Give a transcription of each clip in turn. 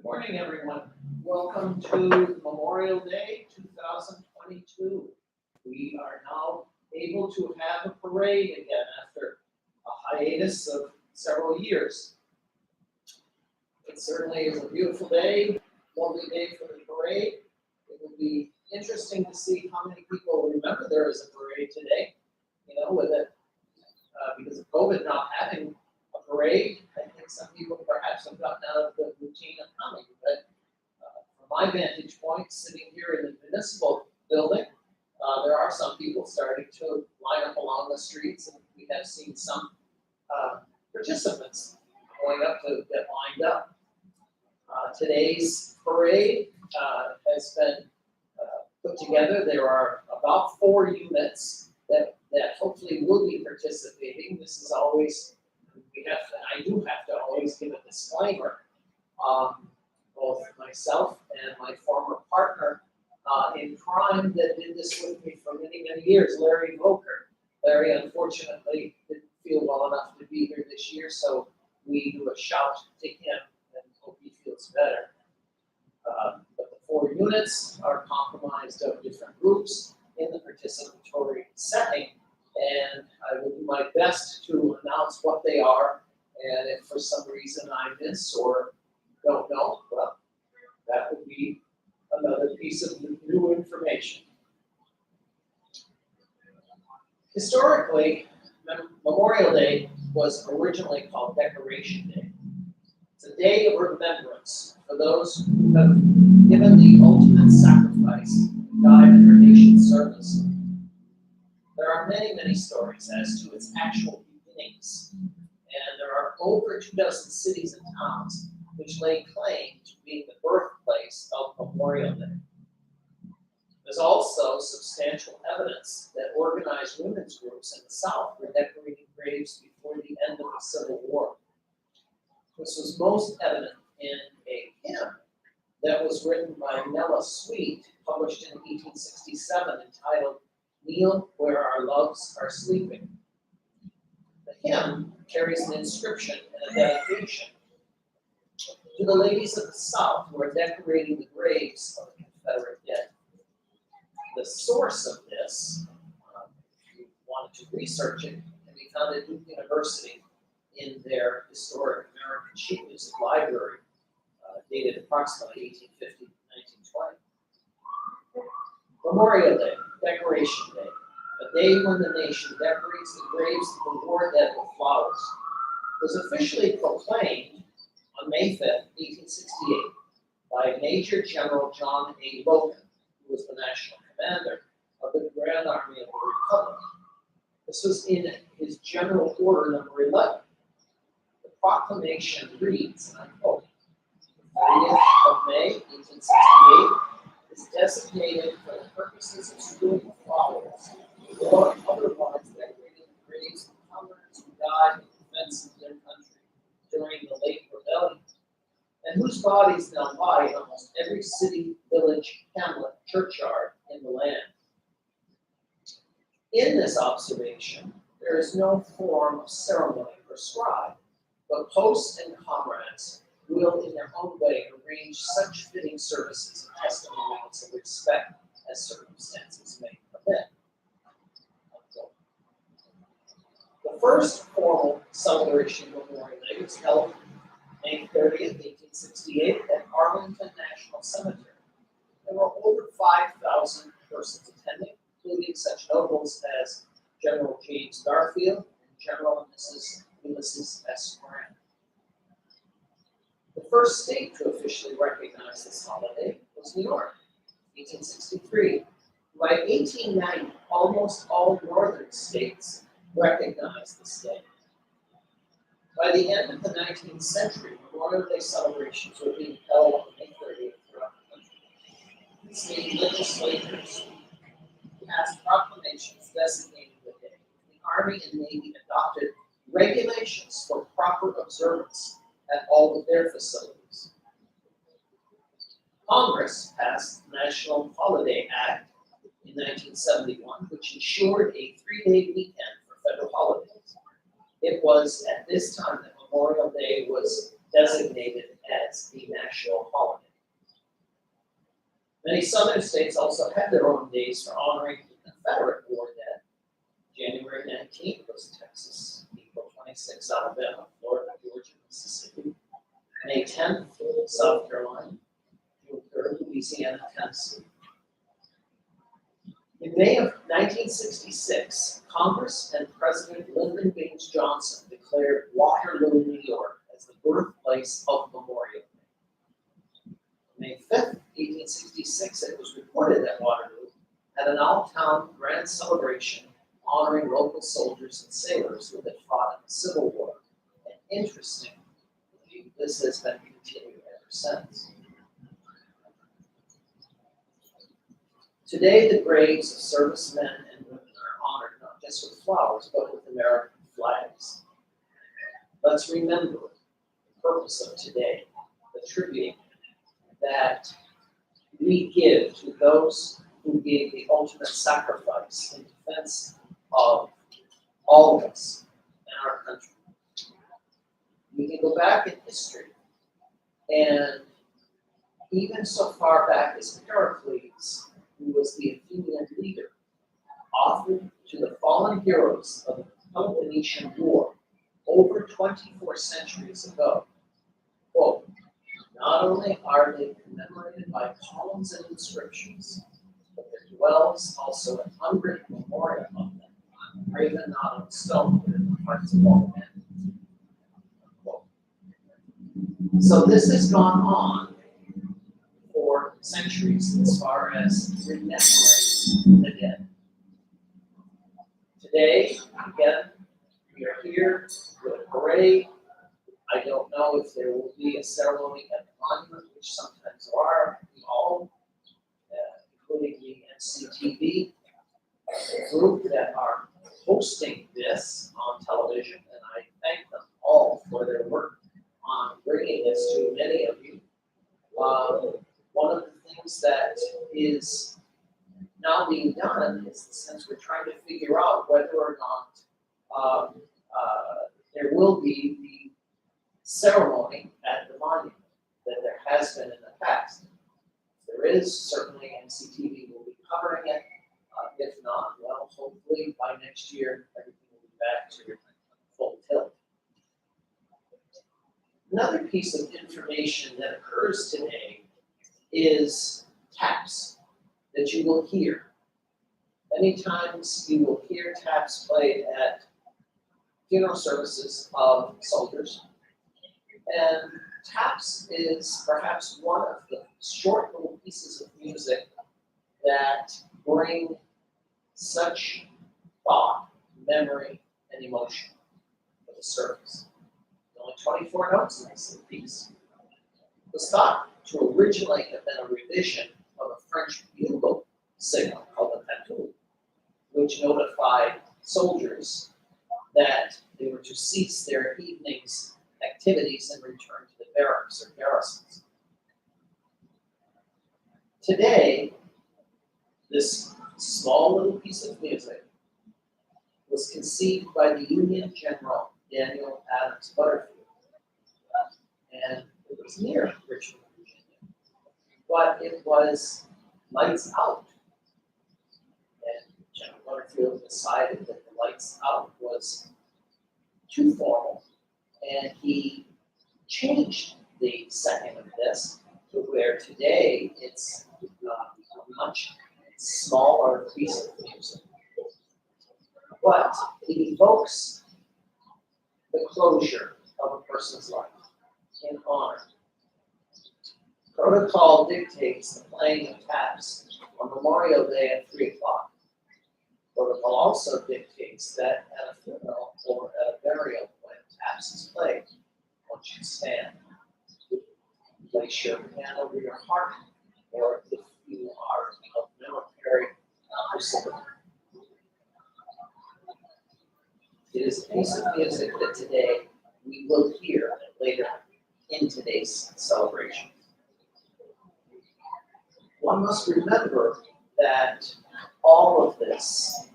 Morning, everyone. Welcome to Memorial Day 2022. We are now able to have a parade again after a hiatus of several years. It certainly is a beautiful day, lovely day for the parade. It will be interesting to see how many people remember there is a parade today, with it, because of COVID not having a parade. I think some people perhaps have gotten out of the routine of coming, but from my vantage point, sitting here in the municipal building, there are some people starting to line up along the streets, and we have seen some participants going up to get lined up. Today's parade has been put together. There are about 4 units that hopefully will be participating. This is always, I do have to always give a disclaimer. Both myself and my former partner in crime that did this with me for many, many years, Larry Volker. Larry unfortunately didn't feel well enough to be here this year, so we do a shout to him and hope he feels better. But the 4 units are comprised of different groups in the participatory setting, and I will do my best to announce what they are, and if for some reason I miss or don't know, well, that would be another piece of new information. Historically, Memorial Day was originally called Decoration Day. It's a day of remembrance for those who have given the ultimate sacrifice to guide our nation's service. There are many, many stories as to its actual beginnings, and there are over 24 cities and towns which lay claim to being the birthplace of Memorial Day. There's also substantial evidence that organized women's groups in the South were decorating graves before the end of the Civil War. This was most evident in a hymn that was written by Nella Sweet, published in 1867, entitled "Kneel Where Our Loves Are Sleeping." The hymn carries an inscription and a dedication to the ladies of the South who are decorating the graves of the Confederate dead. The source of this, if you wanted to research it, can be found at Duke University in their historic American sheet music library, dated approximately 1850 to 1920. Memorial Day, Decoration Day, a day when the nation decorates the graves of the war dead with flowers, was officially proclaimed on May 5th, 1868, by Major General John A. Logan, who was the national commander of the Grand Army of the Republic. This was in his General Order number 11. The proclamation reads, and I quote, "The 30th of May, 1868, is designated for the purposes of strewing flowers or otherwise decorating the graves of commoners who died in defense of their country during the late rebellion, and whose bodies now lie in almost every city, village, hamlet, churchyard in the land." In this observation, there is no form of ceremony prescribed, but hosts and comrades will in their own way arrange such fitting services and testimonials of respect as circumstances may permit. The first formal celebration of Memorial Day was held May 30th, 1868 at Arlington National Cemetery. There were over 5,000 persons attending, including such notables as General James Garfield and General and Mrs. Ulysses S. Grant. The first state to officially recognize this holiday was New York, 1863. By 1890, almost all northern states recognized this day. By the end of the 19th century, Memorial Day celebrations were being held on May 30th throughout the country. State legislators passed proclamations designating the day. The Army and Navy adopted regulations for proper observance at all of their facilities. Congress passed the National Holiday Act in 1971, which ensured a 3-day weekend for federal holidays. It was at this time that Memorial Day was designated as the national holiday. Many southern states also had their own days for honoring the Confederate war dead. January 19th was Texas, April 26th, Alabama, Florida, Georgia, Mississippi, May 10th, South Carolina, June 3rd, Louisiana, Tennessee. In May of 1966, Congress and President Lyndon Baines Johnson declared Waterloo, New York, as the birthplace of Memorial Day. May 5th, 1866, it was reported that Waterloo had an all-town grand celebration honoring local soldiers and sailors who had fought in the Civil War. And interestingly, this has been continued ever since. Today, the graves of servicemen and women are honored not just with flowers, but with American flags. Let's remember the purpose of today, the tribute that we give to those who gave the ultimate sacrifice in defense of all of us and our country. We can go back in history, and even so far back as Pericles, who was the Athenian leader, offered to the fallen heroes of the Peloponnesian War over 24 centuries ago, quote, not only are they commemorated by columns and inscriptions, but there dwells also an unwritten memorial of them, graven not on stone, but in the hearts of all men. Quote. So this has gone on for centuries as far as remembering the dead. Today, again, we are here with a parade. I don't know if there will be a ceremony at the monument, which sometimes there are. We all, including the NCTV group that are hosting this on television, and I thank them all for their work on bringing this to many of you. One of the things that is now being done is, since we're trying to figure out whether or not there will be the ceremony at the monument that there has been in the past. If there is, certainly NCTV will be covering it. If not, well, hopefully by next year, everything will be back to full tilt. Another piece of information that occurs today is taps that you will hear. Many times you will hear taps played at funeral services of soldiers. And taps is perhaps one of the short little pieces of music that bring such thought, memory, and emotion to the service. Only 24 notes in this piece. It was thought to originally have been a revision of a French bugle signal called the tattoo, which notified soldiers that they were to cease their evening's activities and return to the barracks or garrisons. Today, this small little piece of music was conceived by the Union General Daniel Adams Butterfield, and it was near Richmond, Virginia, but it was lights out. And General Butterfield decided that the lights out was too formal, and he changed the setting of this to where today it's a much smaller piece of music. But it evokes the closure of a person's life in honor. Protocol dictates the playing of taps on Memorial Day at 3 o'clock. Protocol also dictates that at a funeral or at a burial, when taps is played, one should stand. Place your hand over your heart, or if you are of military recipient. It is a piece of music that today we will hear later in today's celebration. One must remember that all of this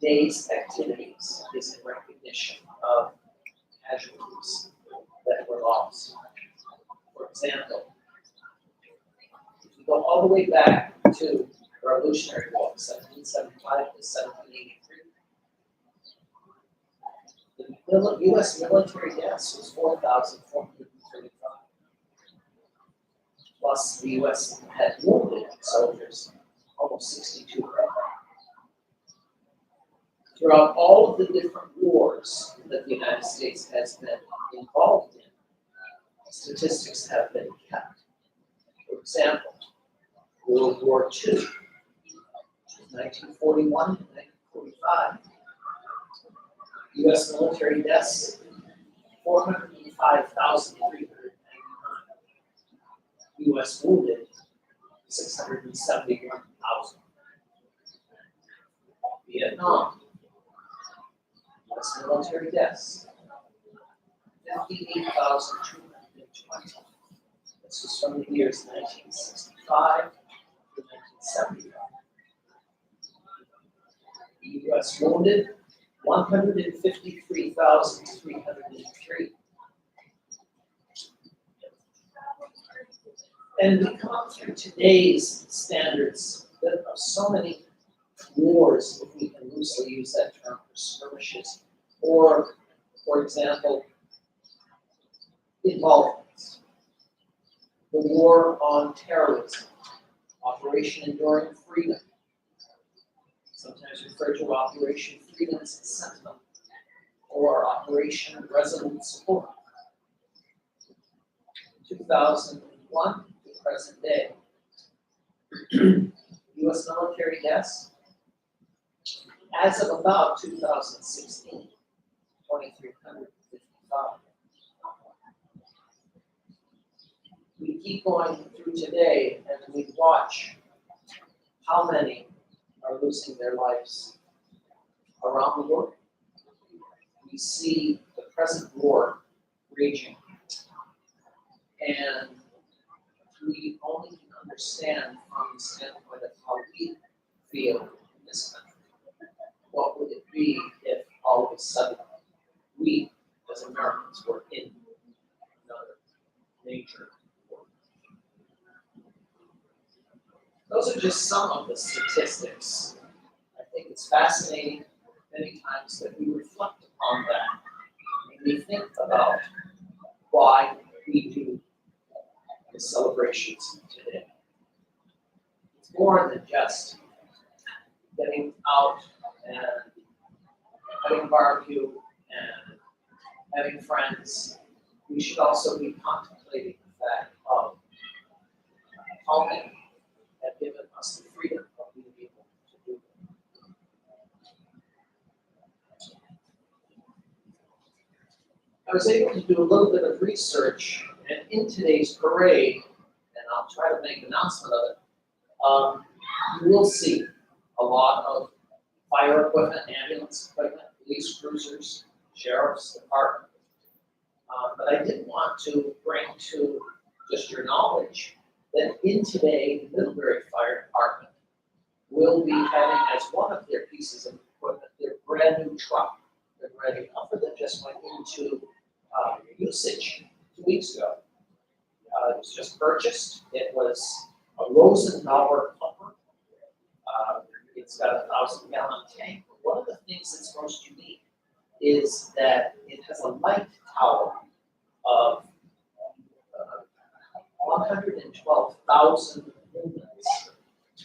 day's activities is in recognition of casualties that were lost. For example, if You go all the way back to the Revolutionary War, 1775 to 1783. The U.S. military deaths was 4,435. Plus, the U.S. had wounded soldiers, almost 62. Throughout all of the different wars that the United States has been involved in, statistics have been kept. For example, World War II, 1941 to 1945. U.S. military deaths, 405,399. U.S. wounded, 671,000. Vietnam, U.S. military deaths, 58,220. This was from the years 1965 to 1975. The U.S. wounded, 153,303. And we come through today's standards that of so many wars, if we can loosely use that term, for skirmishes, or, for example, involvements. The war on terrorism, Operation Enduring Freedom, sometimes referred to Operation Freedom's Sentinel, or Operation Resolute Support. 2001 to present day. U.S. military deaths, as of about 2016, 2,355. We keep going through today and we watch how many are losing their lives around the world. We see the present war raging, and we only can understand from the standpoint of how we feel in this country. What would it be if all of a sudden we, as Americans, were in another major war? Those are just some of the statistics. I think it's fascinating many times that we reflect upon that and we think about why we do the celebrations today. It's more than just getting out and having a barbecue and having friends. We should also be contemplating the fact of how many have given us the freedom of being able to do it. I was able to do a little bit of research, and in today's parade, and I'll try to make an announcement of it, you will see a lot of fire equipment, ambulance equipment, police cruisers, sheriff's department. But I did want to bring to just your knowledge that in today, the Middlebury Fire Department will be having as one of their pieces of equipment their brand new truck. Their brand new pumper that just went into usage 2 weeks ago. It was just purchased. It was a Rosenbauer pumper. It's got a 1,000-gallon tank. But one of the things that's most unique is that it has a light tower of 112,000 lumens,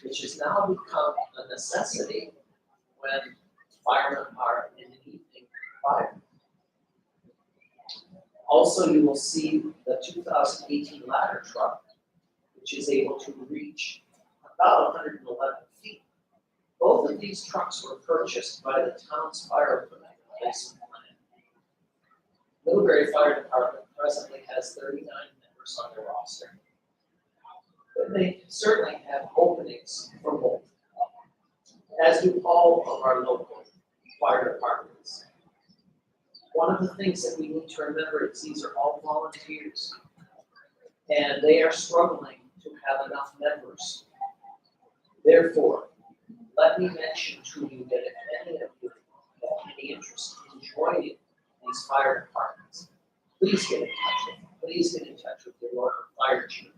which has now become a necessity when firemen are in the evening fire. Also, you will see the 2018 ladder truck, which is able to reach about 111 feet. Both of these trucks were purchased by the town's fire equipment replacement plan. Middlebury Fire Department presently has 39 members on their roster, but they certainly have openings for both, as do all of our local fire departments. One of the things that we need to remember is these are all volunteers, and they are struggling to have enough members. Therefore, let me mention to you that if any of you have any interest in joining these fire departments, please get in touch with them. Please get in touch with your local fire chief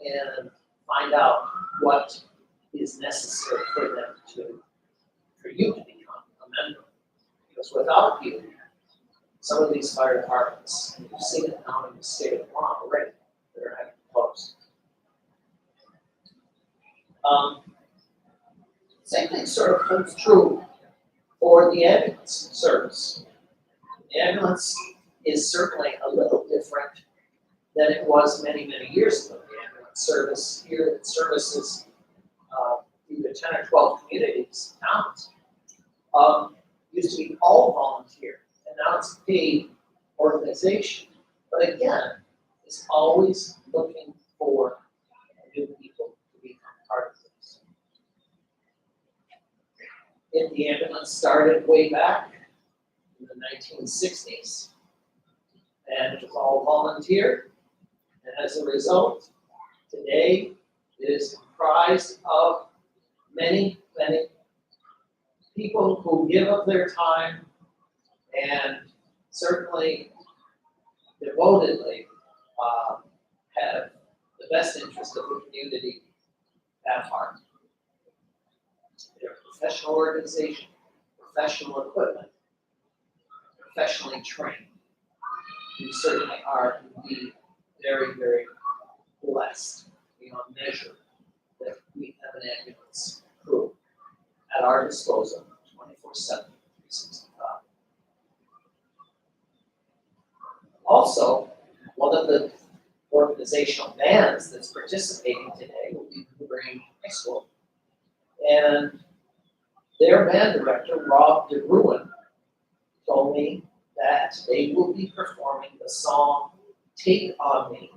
and find out what is necessary for you to become a member. Because without you, some of these fire departments, and you've seen it now in the state of Vermont already, they're having to close. Same thing sort of holds true for the ambulance service. The ambulance is certainly a little different than it was many, many years ago. The ambulance service here that services either 10 or 12 communities, towns, used to be all volunteer, and now it's a paid organization. But again, it's always looking for new people to become part of this. If the ambulance started way back in the 1960s, and it was all volunteer, and as a result, today it is comprised of many, many people who give up their time and certainly devotedly have the best interest of the community at heart. They're a professional organization, professional equipment, professionally trained. We certainly are indeed very, very blessed beyond measure that we have an ambulance crew at our disposal 24/7, 365. Also, one of the organizational bands that's participating today will be Middlebury High School. And their band director, Rob DeBruin, told me that they will be performing the song Take On Me,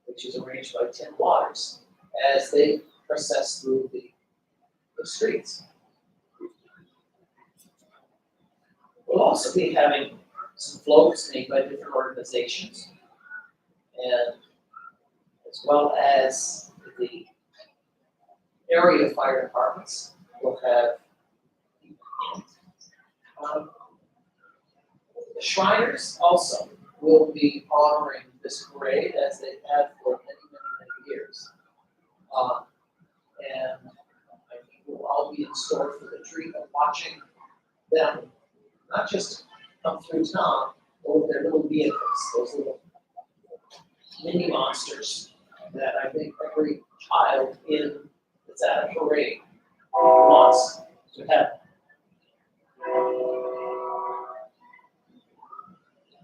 which is arranged by Tim Waters, as they process through the streets. We'll also be having some floats made by different organizations, and as well as the area fire departments will have the Shriners also will be honoring this parade as they have for many, many, many years. And I think we'll all be in store for the treat of watching them not just come through town, but with their little vehicles, those little mini monsters that I think every child that's at a parade wants to have.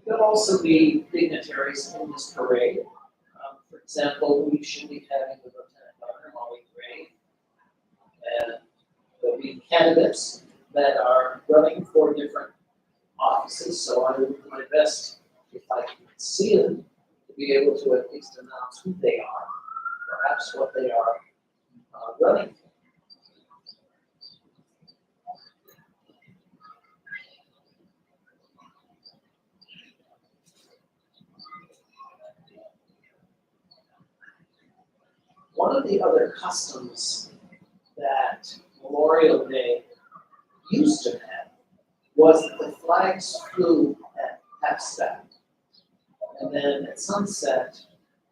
There'll also be dignitaries in this parade. For example, we should be having the Lieutenant Governor, Molly Gray, and there'll be candidates that are running for different offices, so I will do my best, if I can see them, to be able to at least announce who they are, perhaps what they are running for. One of the other customs that Memorial Day used to have was that the flags flew at half-staff. And then at sunset,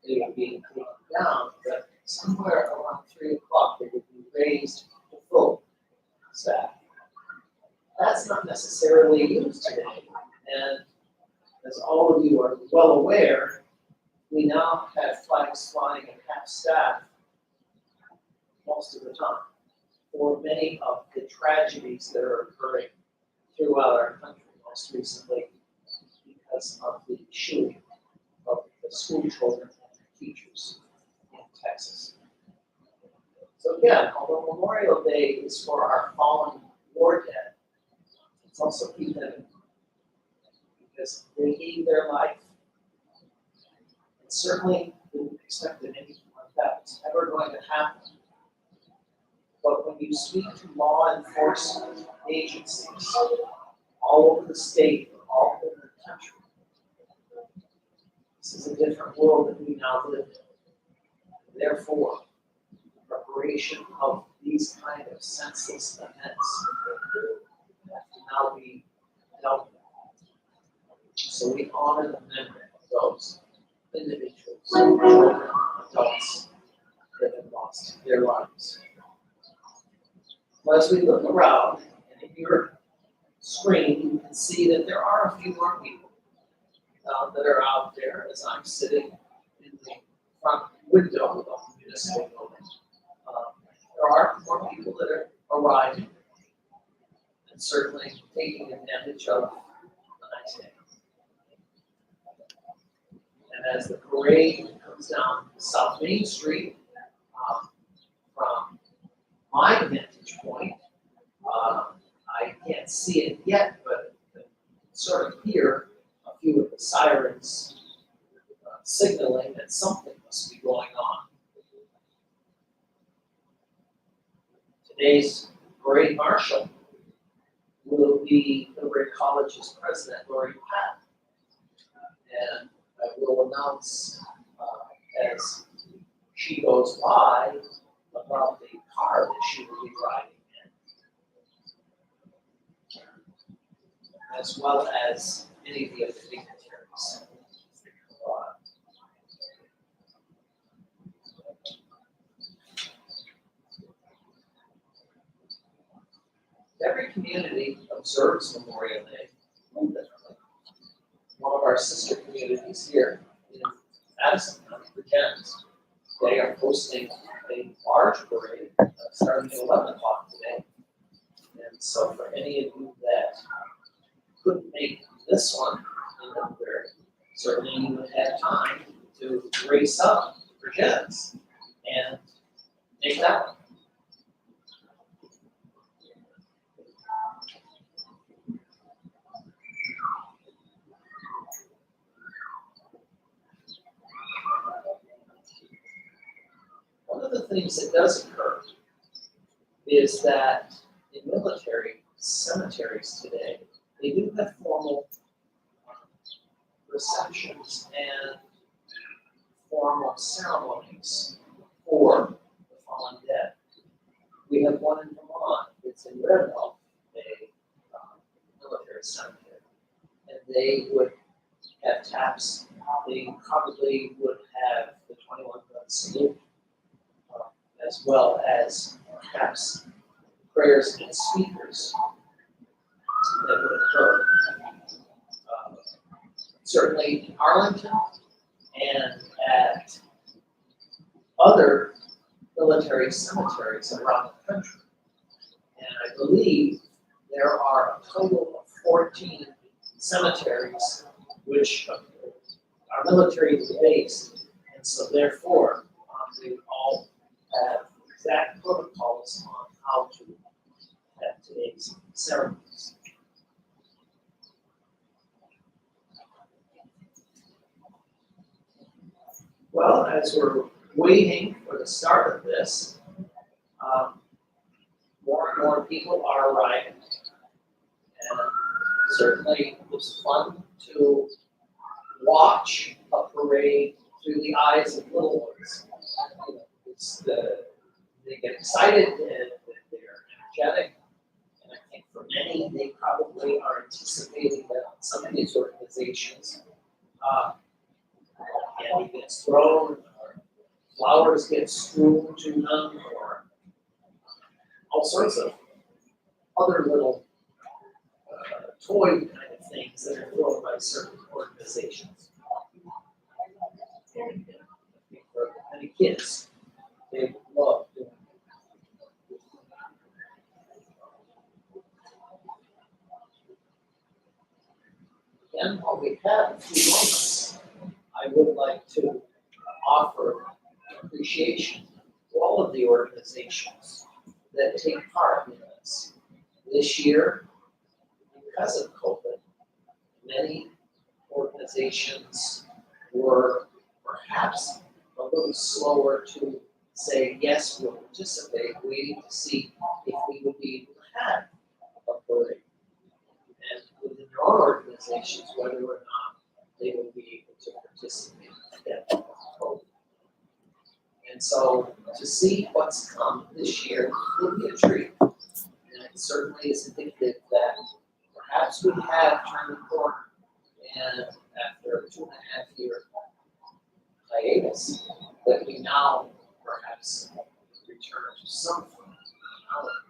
they would be taken down, but somewhere around 3 o'clock, they would be raised to full staff. That's not necessarily used today. And as all of you are well aware, we now have flags flying at half-staff most of the time for many of the tragedies that are occurring throughout our country, most recently because of the shooting of the school children and teachers in Texas. So again, although Memorial Day is for our fallen war dead, it's also for them because they gave their life. And certainly didn't expect that anything like that was ever going to happen. But when you speak to law enforcement agencies all over the state, all over the country, this is a different world that we now live in. Therefore, preparation of these kind of senseless events have to now be dealt with. So we honor the memory of those individuals, children, adults that have lost their lives. Well, as we look around, and in your screen, you can see that there are a few more people that are out there as I'm sitting in the front window of the municipal building. There are more people that are arriving and certainly taking advantage of the nice day. And as the parade comes down South Main Street, from my vantage point, I can't see it yet, but I can sort of hear a few of the sirens signaling that something must be going on. Today's parade marshal will be Middlebury College's president, Lori Pat, and I will announce as she goes by about the car that she will be riding in, as well as any of the other dignitaries. Every community observes Memorial Day a little differently. One of our sister communities here in Madison County, Virgins, they are hosting a large parade starting at 11 o'clock today. And so for any of you that couldn't make this one in Middlebury, certainly you would have time to race up Virgins and make that one. One of the things that does occur is that in military cemeteries today, they do have formal receptions and formal ceremonies for the fallen dead. We have one in Vermont, it's in Redhill, a military cemetery, and they would have taps. They probably would have the 21-gun salute, as well as perhaps prayers and speakers that would occur. Certainly in Arlington and at other military cemeteries around the country. And I believe there are a total of 14 cemeteries which are military based, and so therefore they all have exact protocols on how to have today's ceremonies. Well, as we're waiting for the start of this, more and more people are arriving, and certainly it was fun to watch a parade through the eyes of little ones. They get excited and they're energetic, and I think for many, they probably are anticipating that some of these organizations candy gets thrown, or flowers get strewn to them, or all sorts of other little toy kind of things that are thrown by certain organizations. And for many kids, they love doing it. Again, while we have a few moments, I would like to offer appreciation to all of the organizations that take part in this. This year, because of COVID, many organizations were perhaps a little slower to say, yes, we'll participate, waiting to see if we would be able to have a parade. And within their own organizations, whether or not they would be able to participate in COVID. And so to see what's come this year will be a treat. And it certainly is indicative that perhaps we have turned the corner, and after a 2.5 year hiatus, that we now perhaps return to some form of normality.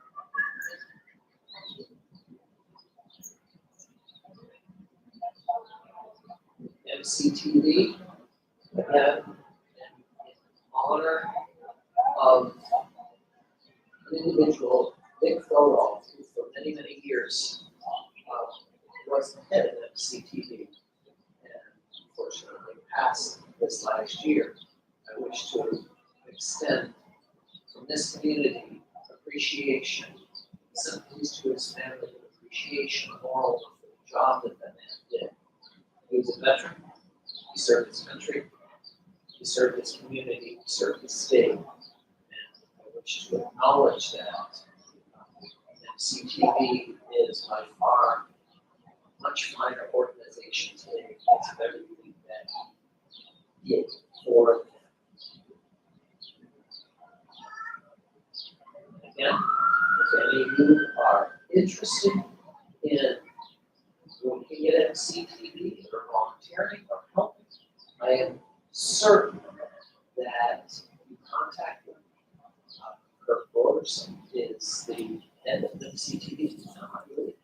MCTV, again, in honor of an individual, Vic Thorwald, who for many, many years was the head of MCTV, and unfortunately passed this last year. I wish to extend from this community appreciation, sympathies to his family, and appreciation of all of the job that man did. He was a veteran. He served his country. He served his community. He served his state. And I wish to acknowledge that CTV is by far a much finer organization today because of everything that he did for them. Again, if any of you are interested in working at MCTV or volunteering or helping, I am certain that you contact them. Kirk Borderson is the head of MCTV, I believe.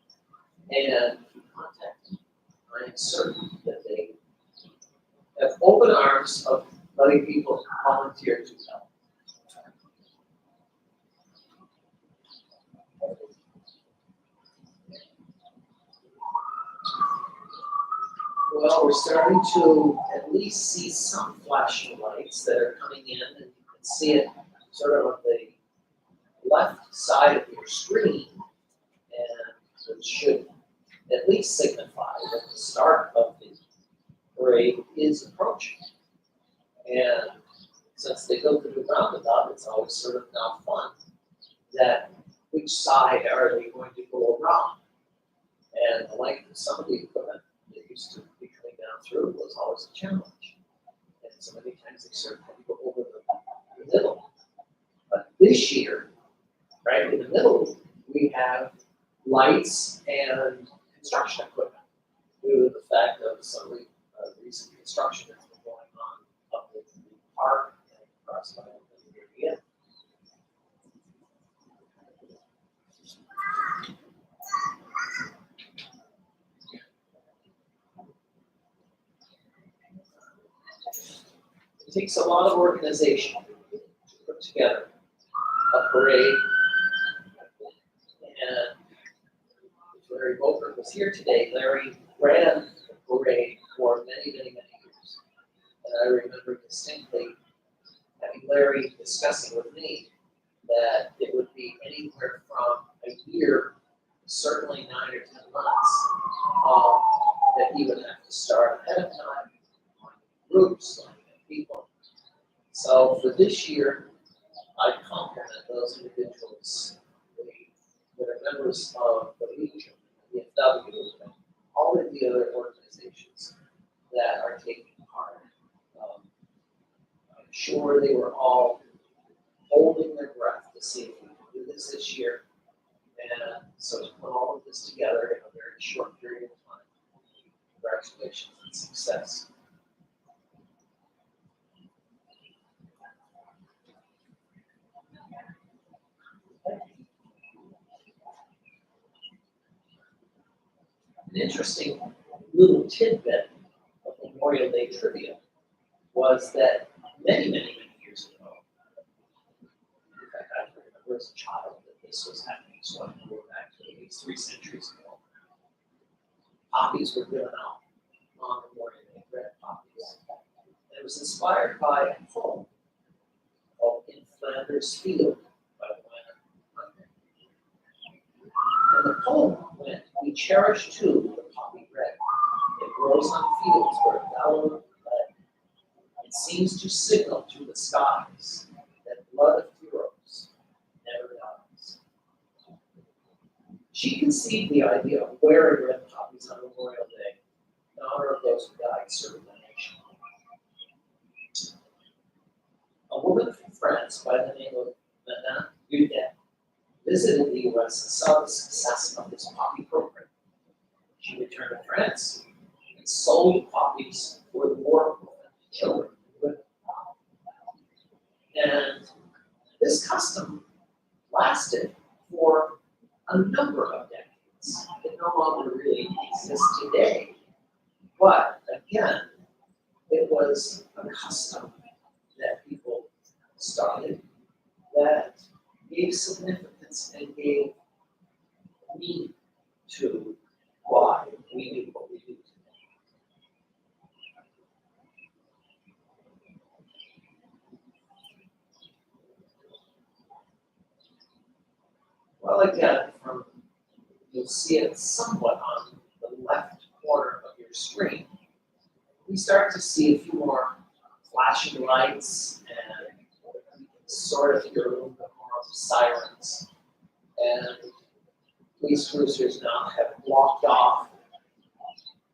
And if you contact them, I am certain that they have open arms of letting people volunteer to help. Well, we're starting to at least see some flashing lights that are coming in, and you can see it sort of on the left side of your screen, and it should at least signify that the start of the parade is approaching. And since they built the new roundabout, it's always sort of now fun that which side are they going to go around? And the length of some of the equipment that used to be coming down through was always a challenge. And so many times they sort of had to go over the middle. But this year, right in the middle, we have lights and construction equipment due to the fact of some of the recent construction that's been going on up in the park and across by the area. It takes a lot of organization to put together a parade. And if Larry Boker was here today, Larry ran the parade for many, many, many years. And I remember distinctly having Larry discussing with me that it would be anywhere from a year, certainly 9 or 10 months, that he would have to start ahead of time on groups, like people. So for this year, I compliment those individuals that are members of the Legion, the FW, and all of the other organizations that are taking part. I'm sure they were all holding their breath to see if we can do this year. And so to put all of this together in a very short period of time, congratulations and success. An interesting little tidbit of Memorial Day trivia was that many, many, many years ago, in fact, I remember as a child that this was happening, so I can go back to at least 3 centuries ago. Poppies were given out on Memorial Day, red poppies. And it was inspired by a poem called In Flanders Field by Leonard Huntner. And the poem went, "We cherish too the poppy red. It grows on fields where valor led. It seems to signal to the skies that blood of heroes never dies." She conceived the idea of wearing red poppies on Memorial Day in honor of those who died serving the nation. A woman from France by the name of Madame Udet visited the U.S. and saw the success of this poppy program. She returned to France and sold poppies for the war children. And This custom lasted for a number of decades. It no longer really exists today. But again, it was a custom that people started that gave significance and gave meaning to why we do what we do today. Well, again, you'll see it somewhat on the left corner of your screen. We start to see a few more flashing lights, and you can sort of hear a little bit more of the sirens. And police cruisers now have blocked off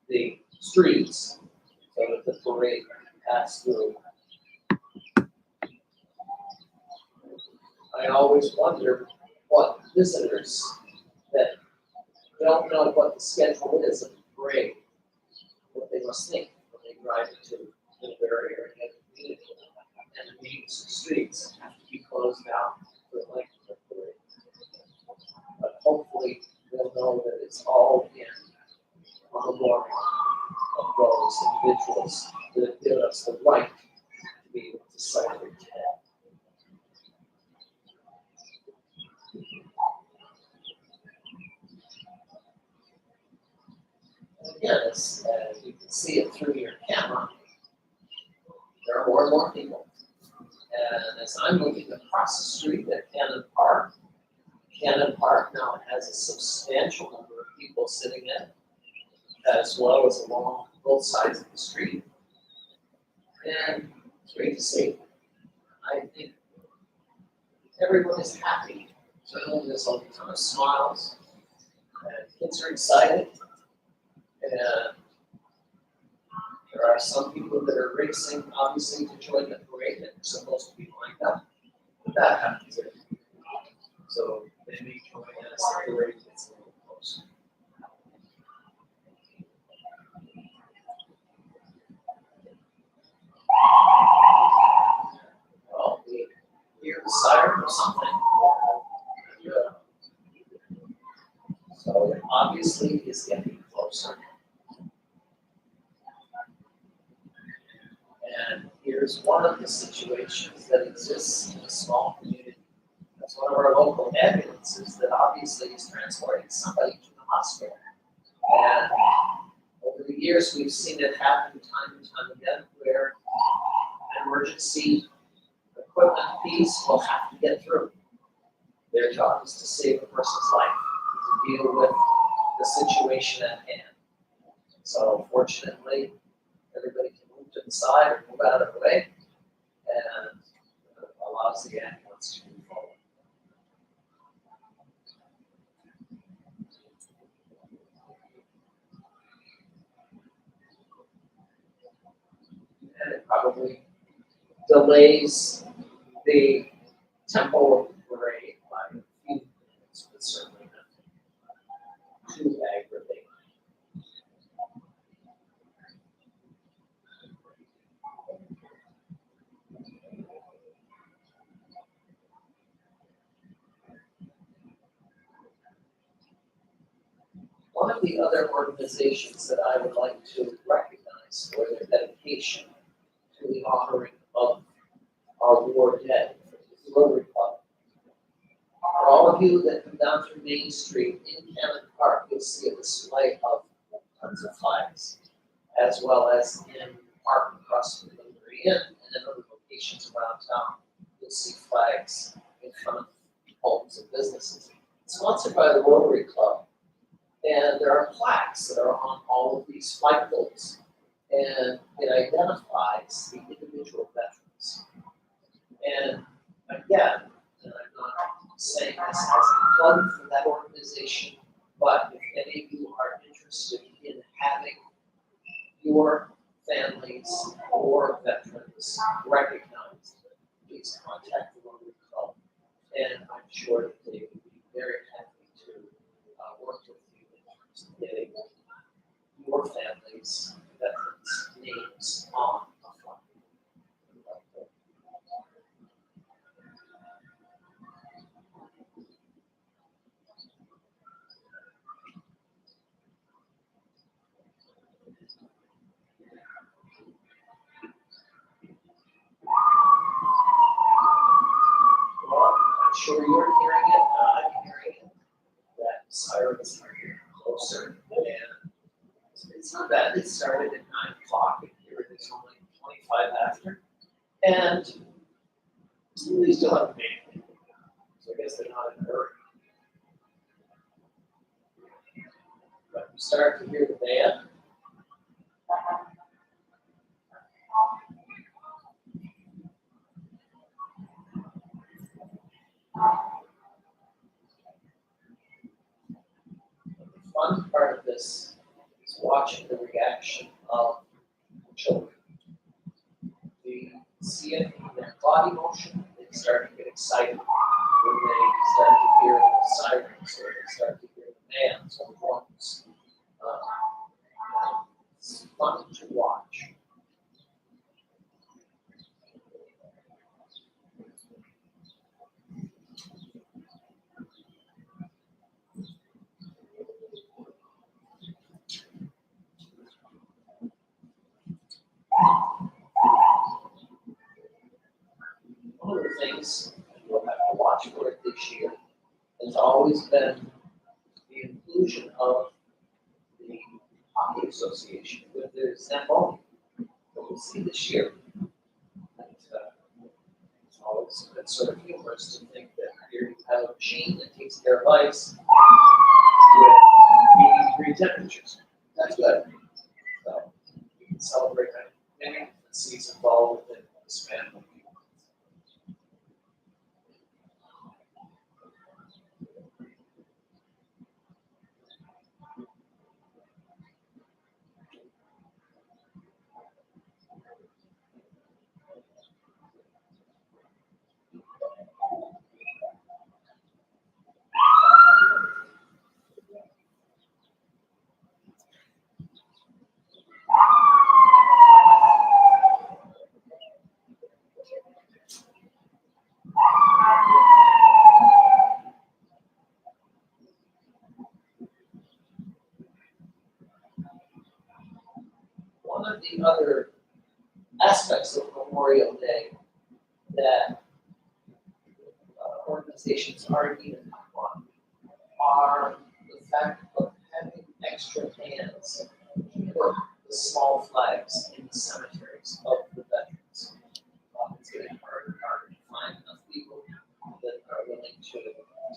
the streets so that the parade can pass through. I always wonder what visitors that don't know what the schedule is of the parade, what they must think when they drive into Middlebury or any other community. And the main streets have to be closed down for the length of the parade. But hopefully they'll know that it's all in on the morning of those individuals that have given us the right to be able to celebrate today. Again, as you can see it through your camera, there are more and more people. And as I'm looking across the street at Cannon Park now has a substantial number of people sitting in, as well as along both sides of the street. And it's great to see. I think everyone is happy. So there's a ton of smiles, and kids are excited. And there are some people that are racing, obviously, to join the parade that are supposed to be lined up. But that happens every year. So they may join as the parade gets a little closer. Well, we hear the siren or something. Yeah. So it obviously is getting closer. And here's one of the situations that exists in a small community. That's one of our local ambulances that obviously is transporting somebody to the hospital. And over the years, we've seen it happen time and time again where an emergency equipment piece will have to get through. Their job is to save a person's life, to deal with the situation at hand. So fortunately, everybody can move to the side or move out of the way, and allows the ambulance to move forward. And it probably delays the tempo of the parade by a few minutes, but certainly not too aggravating. One of the other organizations that I would like to recognize for their dedication to the honoring of our war dead, the Rotary Club. For all of you that come down through Main Street in Cannon Park, you'll see a display of tons of flags, as well as in the park across from the Middlebury Inn and in other locations around town. You'll see flags in front of homes and businesses. It's sponsored by the Rotary Club. And there are plaques that are on all of these flagpoles, and it identifies the individual veterans. And again, and I'm not saying this as a plug for that organization, but if any of you are interested in having your families or veterans recognized, please contact the Rotary Club, and I'm sure that they would be very happy to work with you in terms of getting your family's veterans' names on a flag. that. It started at 9 o'clock, and here it is only 25 after. And they still haven't made it. So I guess they're not in a hurry. But we start to hear the band. The fun part of this is watching the reaction of the children. They see it in their body motion. They start to get excited when they start to hear the sirens, or they start to hear the bands or the drums. It's fun to watch. One of the things you'll have to watch for it this year has always been the inclusion of the Hockey Association with their Zamboni. But we'll see this year. And, it's always been sort of humorous to think that here you have a machine that takes care of ice with medium degree temperatures. That's good. So you can celebrate many different seasons all within the span of a few months. One of the other aspects of Memorial Day that organizations aren't even on are the fact of having extra hands to put the small flags in the cemeteries of the veterans. It's getting harder and harder to find enough people that are willing to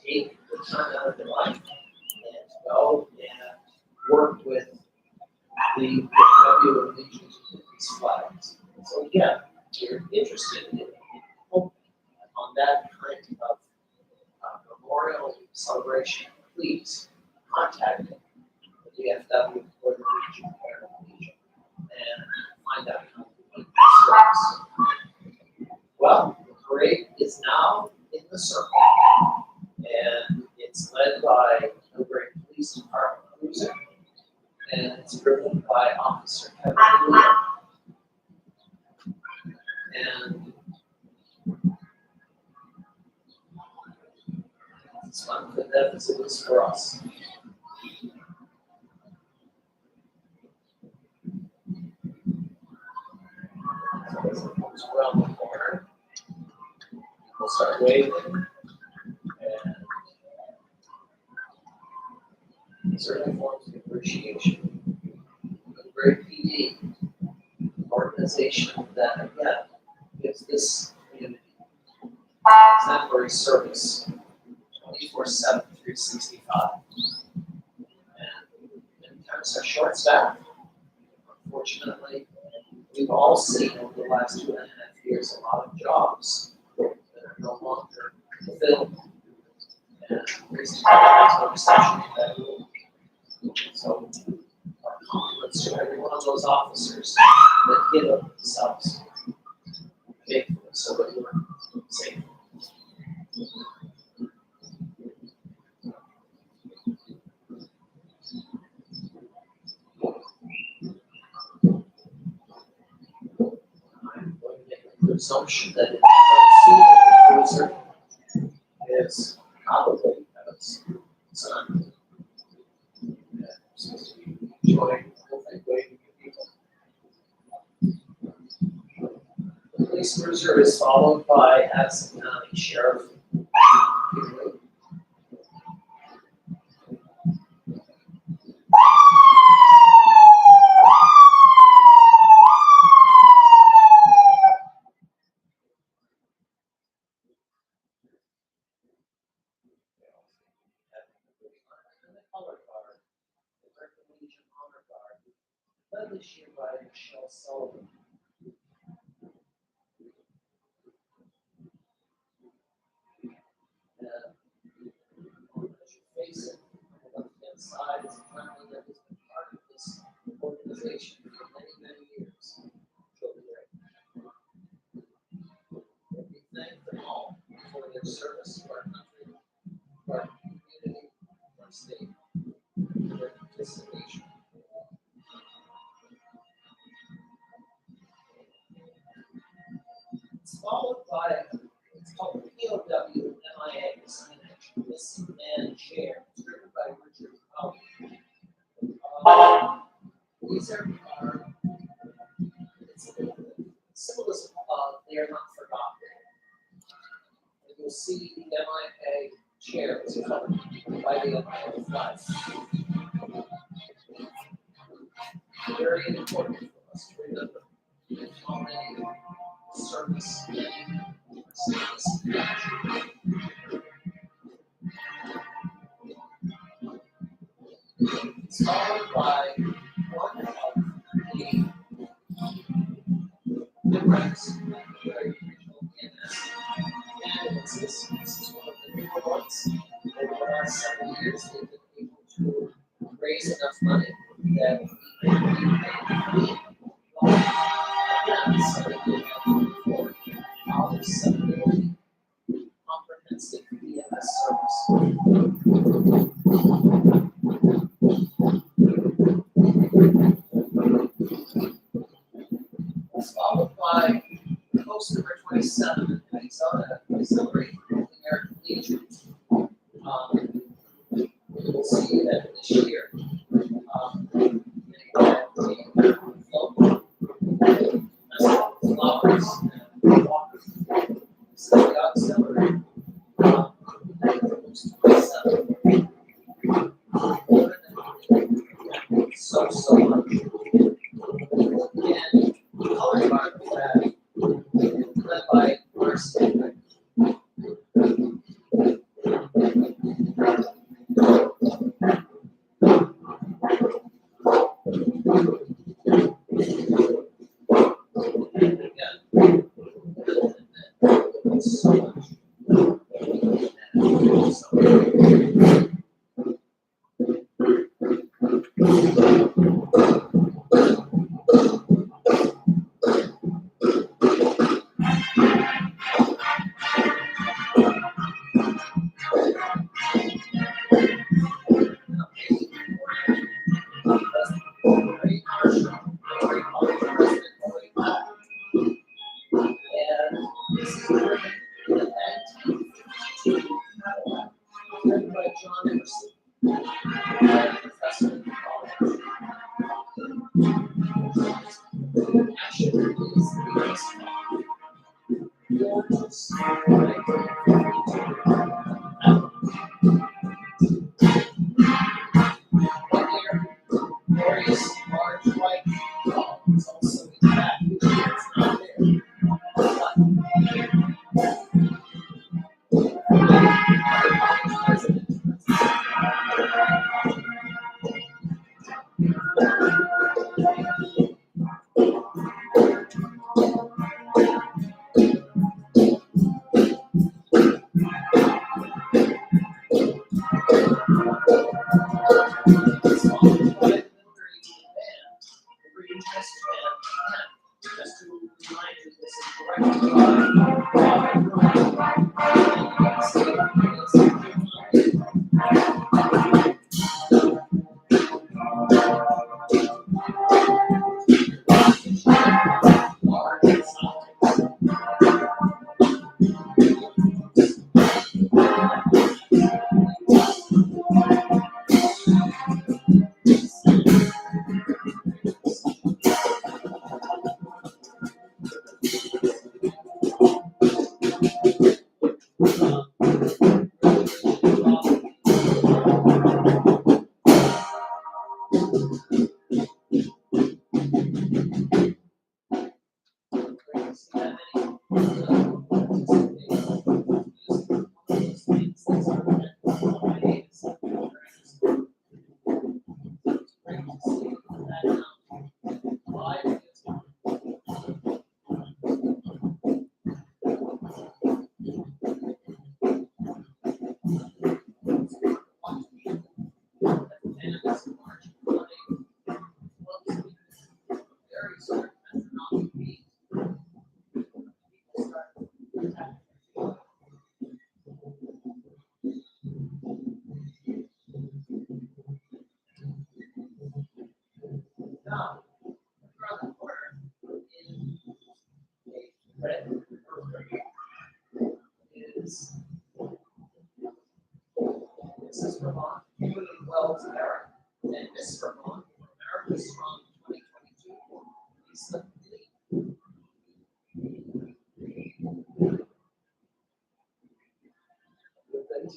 take the time out of their life and go and work with the W of Nations with these flags. So yeah, if you're interested in on that kind of memorial celebration, please contact the DFW or the Legion and find out how to do this. Well, the parade is now in the circle, and it's led by Middlebury Police Department cruiser, and it's driven by Officer Kevin Lewis. And it's fun for them as it is for us. So as it comes around the corner, we'll start waving, and certainly forms of appreciation. Middlebury PD, an organization that, again, gives this community exemplary service 24/7, 365. And many times are short staffed. Unfortunately, we've all seen over the last 2.5 years a lot of jobs that are no longer fulfilled. And recently there was no recession in that rule. So our compliments to every one of those officers that give up themselves faithfully so that we're safe. I'm going to make a presumption that the cruiser is probably Kevin's son. Supposed to be enjoying the whole thing, waving at people. The police cruiser is followed by Addison County Sheriff. led this year by Michelle Sullivan. And as you face it, on the left-hand side is a family that has been part of this organization for many, many years. We thank them all for their service to our country, to our community, to our state, for their participation. It's followed by, it's called POW MIA, Missing Man Chair. It's written by Richard Powell. These are it's symbolism of they are not forgotten. And you'll see the MIA chair is covered by the MIA flag. Very important for us to remember how many service it's followed by one of the difference very original EMS. And this is one of the newer ones. Over the last several years, they've been able to raise enough money that we can be $7 comprehensive EMS service. It's followed by post number 27, Auxiliary American Legion. You'll see that this year, they had a float, flowers, and water. This is the auxiliary. Post 27. So much. And the color bar of that, led by Marcy. So much.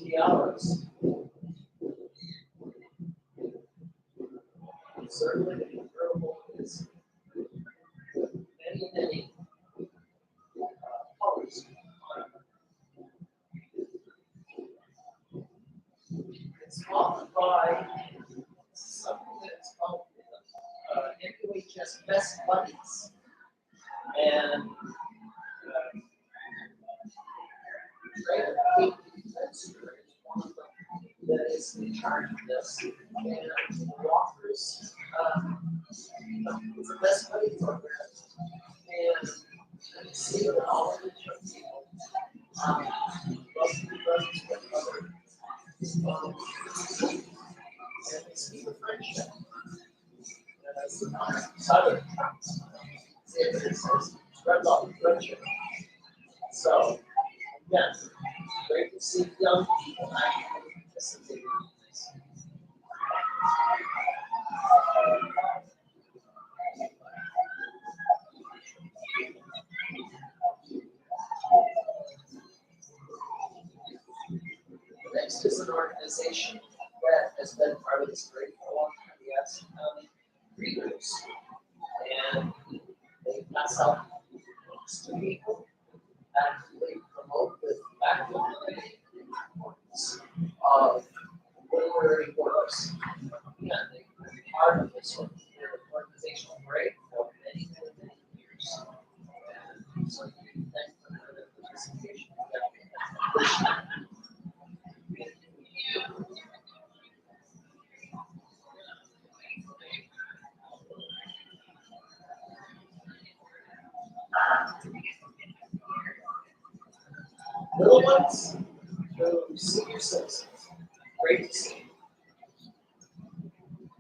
tiaras. Certainly the convertible is many colors. It's followed by something that's called MUHS Best Buddies. And Trey Spencer is one of them that is in charge of this and offers it's a Best Buddies program. And you see that all of the young people love to be brothers with other and they see the friendship. And as the Southern see if it says spreads all the friendship. So again, great to see young people actively participating in this. The next is an organization that has been part of this great for a long time, the Addison County Readers. And they pass out books to people, actively promote the active importance of literary works. Again, they've been part of this organizational break for many years. And so we thank them for their participation. Little ones to senior citizens, great to see.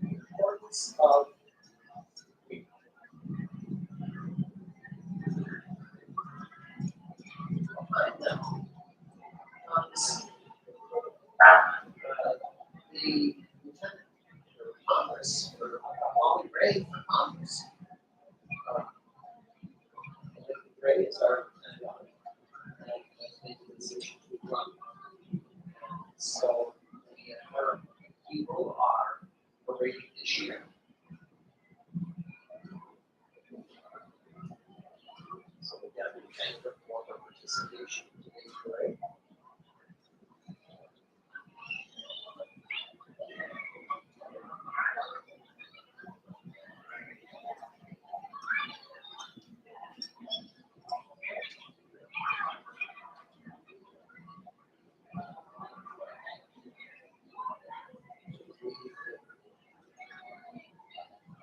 The importance of behind them comes the Lieutenant for Congress, for Molly Ray for Congress. Ray is our position to run. So her people are already this year. So we got to thank her for her participation today, right?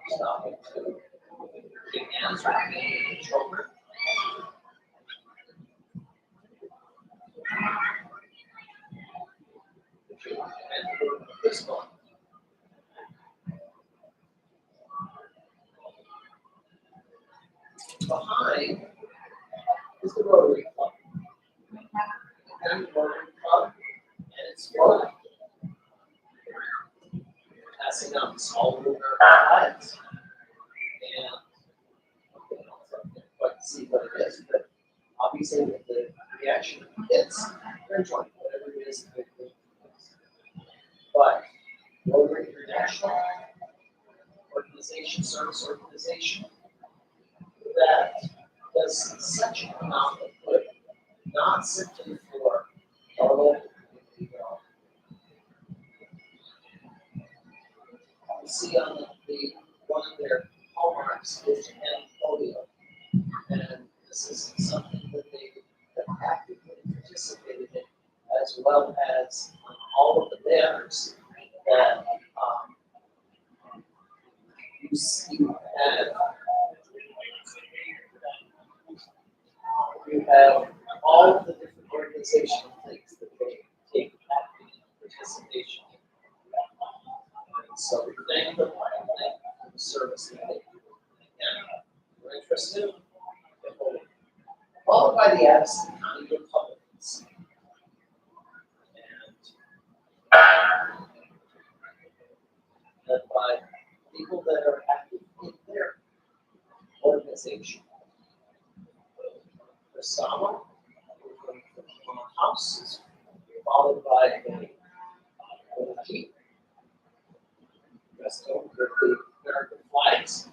Stopping to kick hands with the children. And this one. Behind is the Rotary Club. And the Rotary Club, and it's fun. Passing out small lunar flags. And I can't quite see what it is, but obviously with the reaction of the kids, they're enjoying whatever it is that they're doing. But Rotary International organization, service organization, that does such an amount of good, not simply for our local community, but you see on the one of their hallmarks is to end polio. And this is something that they have actively participated in, as well as all of the banners that you see you have all of the different organizational things that they take active participation in. And so we thank them for the service that they do. And we're interested, followed by the Addison County Republicans. And led by people that are active in their organization. Osama, from House, followed by a Jeep, dressed over with the American flags.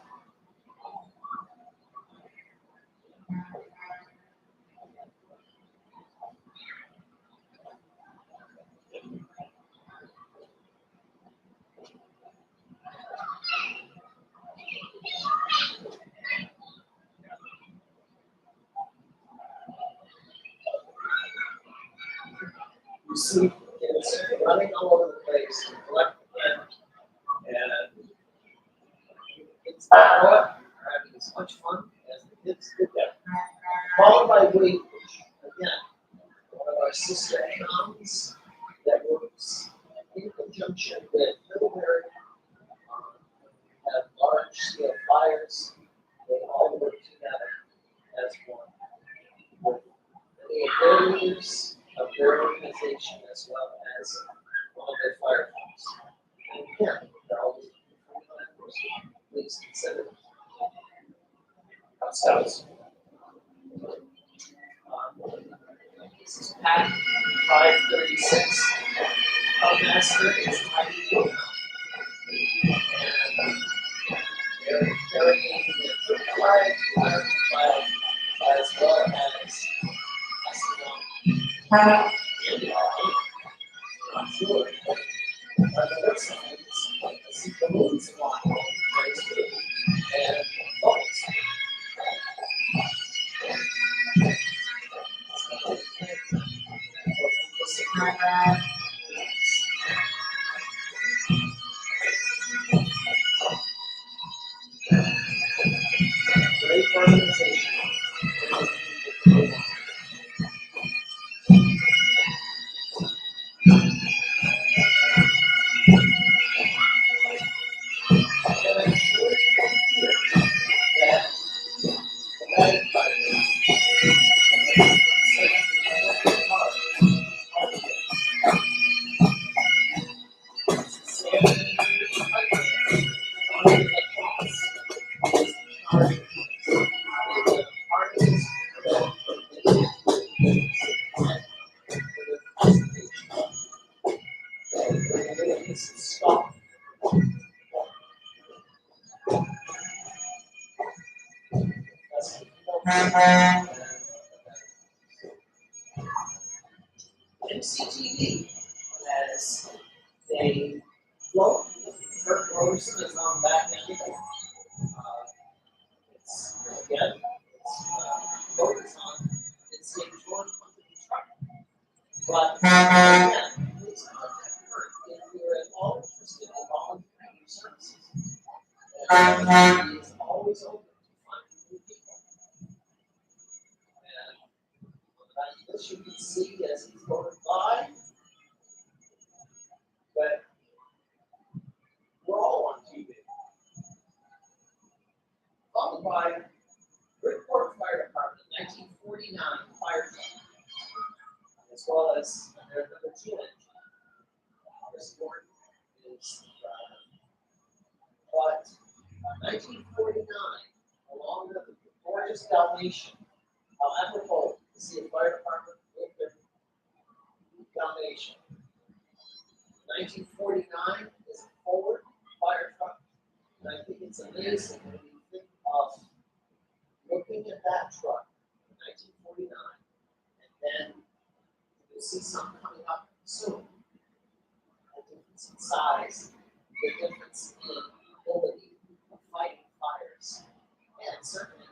You see kids running all over the place to collect the candy. And it's are having as much fun as the kids did there. Followed by weight, again, one of our sister towns that works in conjunction with Middlebury, have large scale fires. They all work together as one. With the leaders of their organization as well as one of their firefighters. And again, they're always please consider Scouts. This is Pat 536. Master is Mighty. They're carrying the troop flag, as well as and the army. I'm sure. The signs, I see the moons flying and boats. Great organization. MCTV has a float. Kurt Roberson is on back end. It's again, it's focused on it's a short company truck. But again, please contact Kurt if you're at all interested in volunteering your services. And he is always open to finding new people. And as you can see as he's going by, but we're all on TV. Followed by Bridgeport Fire Department, 1949 fire truck, as well as their number 2 engine. This board is but 1949, along with the gorgeous Dalmatian, apropos to see a fire department with their Dalmatian. 1949 is a Ford fire truck, and I think it's amazing when you think of looking at that truck in 1949, and then you'll see some coming up soon. The difference in size, the difference in ability of fighting fires, and certainly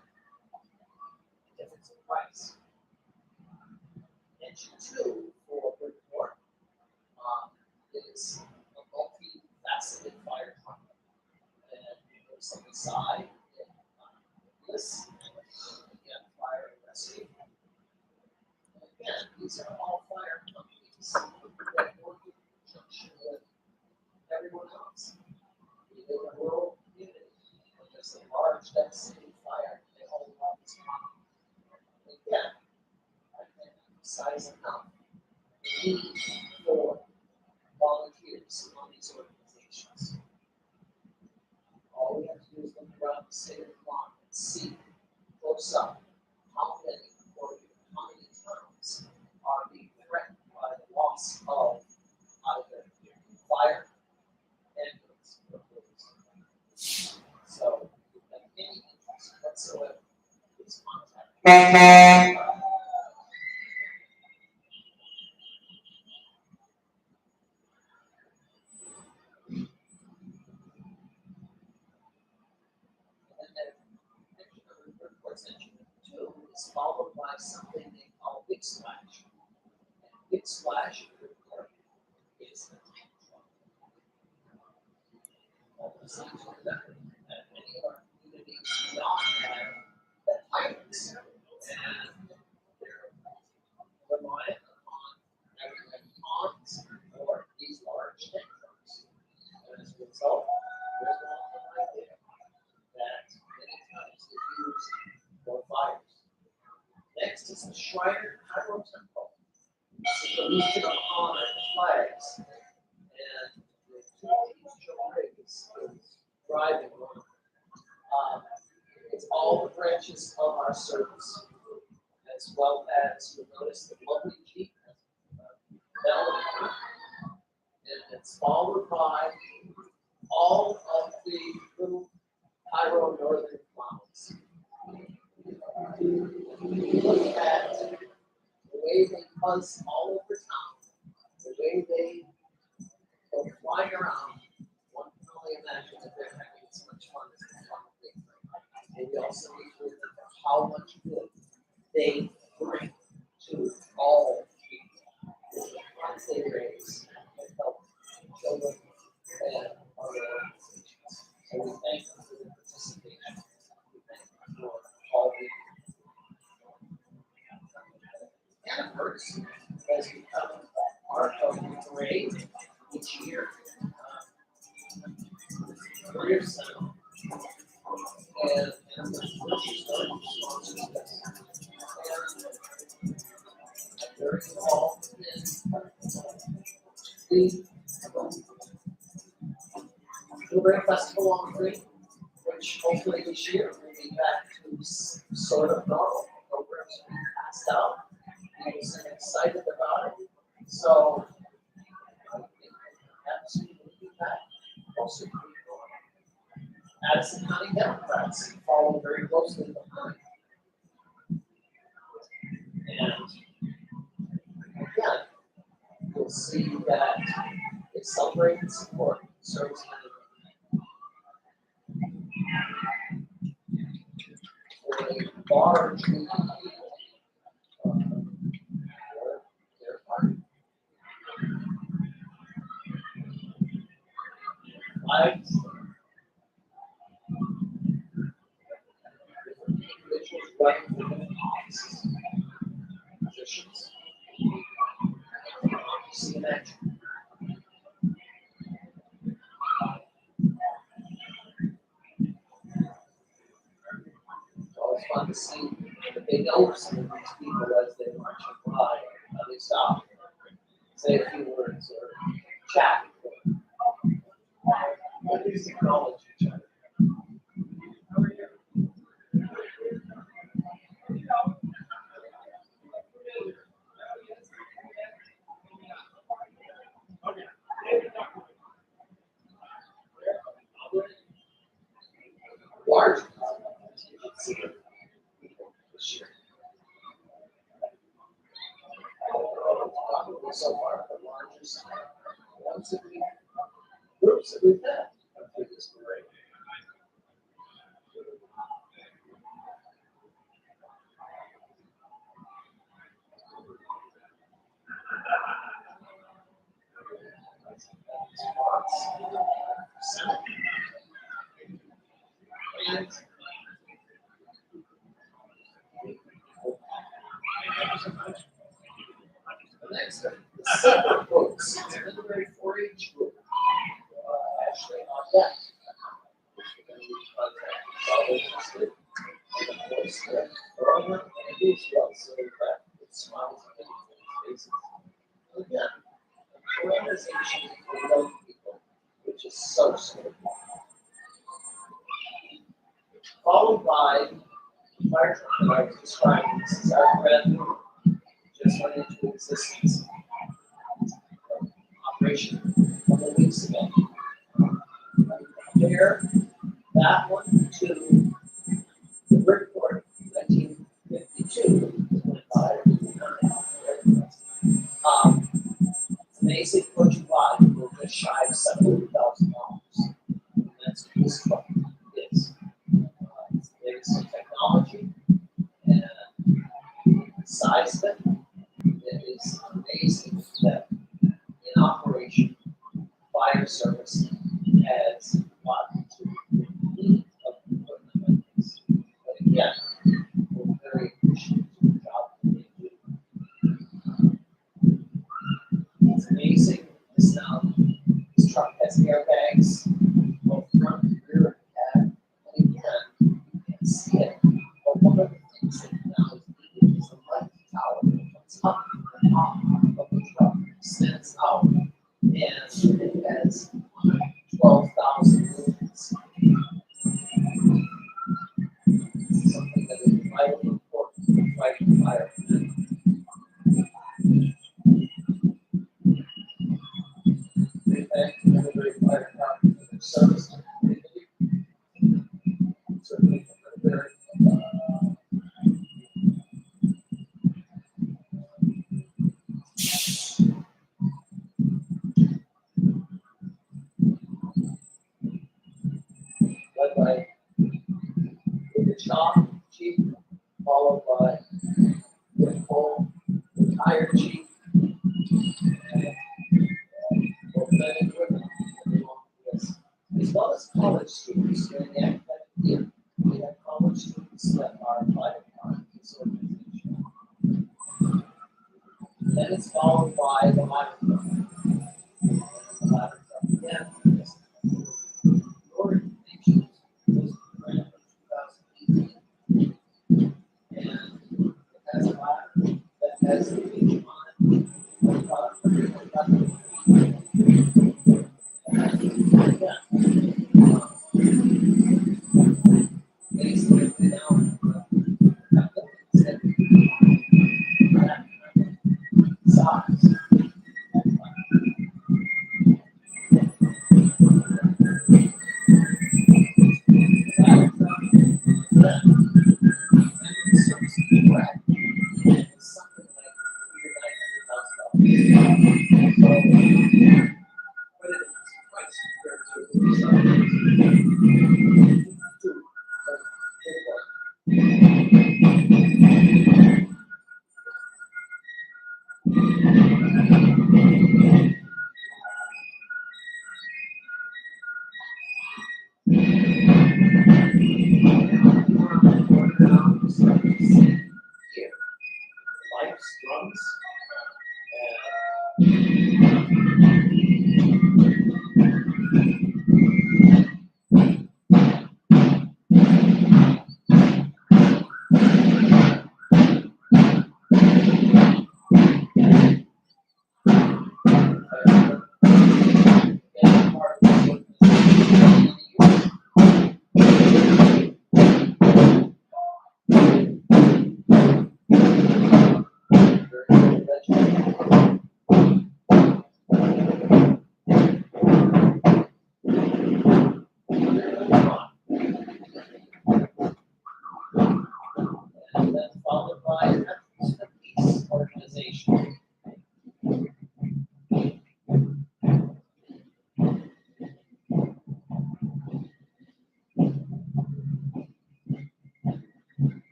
the difference in price. Engine 2 for Bridgeport is a multi-faceted fire truck, and there's on the side this, again, fire and rescue. And again, these are all fire companies that work in conjunction with everyone else. We live in a rural community where there's a large devastating fire, they all love this problem. Again, I can't emphasize enough the need for volunteers on these organizations. All we have to do is look around the state of Vermont and see close up how many or how many towns are being threatened by the loss And then mention number 2 is followed by something they call big splash. And big splash is the tank truck. All the things that many of our communities do not have that pilots. And they're reliant upon having ponds or these large tank trucks. And as a result, there's a lot of idea that many times is used for fires. Next is the Shriner Pyro Temple. This is the Legion of Honor flags. And the two rigs is driving one. It's all the branches of our service, as well as you'll notice the lovely Jeep bell, and it's followed by all of the little pyro northern clouds. Look at the way they buzz all over town, the way they go flying around. One can only imagine that they're having as much fun as they probably are. And we also need to remember how much good they bring to all people. The funds they raise and help children and other organizations. So we thank them for their participation. We thank them for all the and of course, has become part of the parade each year. Career Center and the grocery store sponsors this. And they're involved in the Middlebury Festival on the Green, which hopefully this year will be back to sort of normal. Programs will be passed out. People seem excited about it. So absolutely back. Also, Addison County Democrats follow very closely behind. And again, you'll see that they celebrate and support servicemen for a large group of people. Their party. Flags. Individuals running for different offices, positions. See in action. It's always fun to see the big oaks of these people as they march by. How they stop, say a few words, or chat. At least acknowledge each other. How are you? Large. This year. Probably so far the largest ones that we groups that we've had through this parade. Senate. And the next the separate groups, the Middlebury 4-H group, actually on deck. And of course, they're all not going to do as well, so they're back with smiles on their faces. Again, an organization for young people, which is so sweet. Followed by the fire truck that I was describing. This is our brand new, just went into existence. Operation a couple of weeks ago. Compare that one to the Bridgeport 1950 25, 29. It's amazing what you bought for just shy of $700,000. And that's what this truck is. It's the latest in technology and the size of it. It is amazing that in operation, fire service has a lot to the need of equipment like this. But again, we're very appreciative of the job that they do. It's amazing. This truck has airbags, both front and rear cab. And again, you can't see it. But one of the things that now is needed is a light tower that comes up and off of the truck, extends out, and it has 12,000 lumens. Something that is vitally important for fighting fire. They thank the Middlebury Fire Department for their service to the community. Certainly from Middlebury. Led by David Shaw, chief, followed by Rick Cole, retired chief, and both men and women, everyone is, as well as college students during the academic year. We have college students that are invited on this organization. Then it's followed by the ladder truck. And the ladder truck again is the organization was planned in 2018. And it has a ladder that has a page on it. Basically, now, size. Here, life's drums, and then followed by an peace organization.